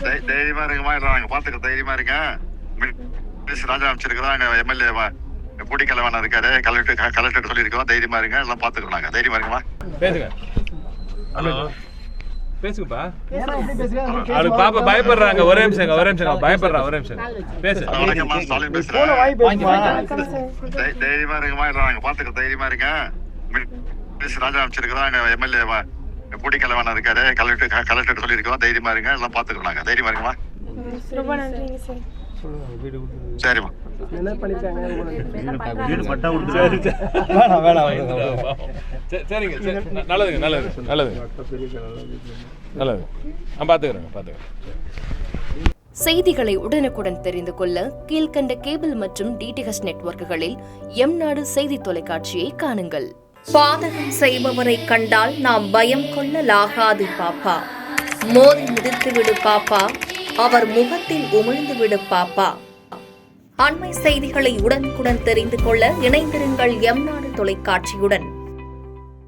தைரியமா இருக்குமா? இல்லை நாங்கள் பார்த்துக்க தைரியமா இருக்கேன். ராஜா அமைச்சிருக்கிறோம். எம்எல்ஏ பொடி கலவான இருக்காரு. கலெக்டர் சொல்லியிருக்கோம். தைரியமா இருங்க, எல்லாம் பார்த்துக்கிறோம். நாங்கள் தைரியமா இருக்குமா? பேசுங்க. ஹலோ, பேசுங்கப்பா. அவரு பாப்பா பயப்படுறாங்க. ஒரே நிமிஷம் பயப்படுறா. ஒரே நிமிஷம் பேசு. வணக்கம்மா, ஸ்டாலின் பேசுறேன். தைரியமா இருக்குமா? இல்லை நாங்கள் பார்த்துக்க தைரியமா இருக்கேன். ராஜா அமைச்சிருக்கிறோம். எம்எல்ஏ பொடி கலவான இருக்காரு. கலெக்டர் சொல்லியிருக்கோம். தைரியமா இருங்க, எல்லாம் பார்த்துக்கிறோம். நாங்கள் தைரியமா இருக்குமா? ரொம்ப நன்றிங்க சார். சரிம்மா. சரிங்க. நல்லது. நான் பார்த்துக்கிறேன். செய்திகளை உடனுக்குடன் தெரிந்து கொள்ள கீழ்கண்ட கேபிள் மற்றும் டிடிஹெச் நெட்வொர்க்குகளில் எம்நாடு செய்தி தொலைக்காட்சியை காணுங்கள். பாதகம் செய்பவரை கண்டால் நாம் பயம் கொள்ளலாகாது பாப்பா. மோதி மிதித்துவிடு பாப்பா, அவர் முகத்தில் உமிழ்ந்துவிடு பாப்பா. அண்மை செய்திகளை உடனுக்குடன் தெரிந்து கொள்ள இணைந்திருங்கள் எம்நாடு தொலைக்காட்சியுடன்.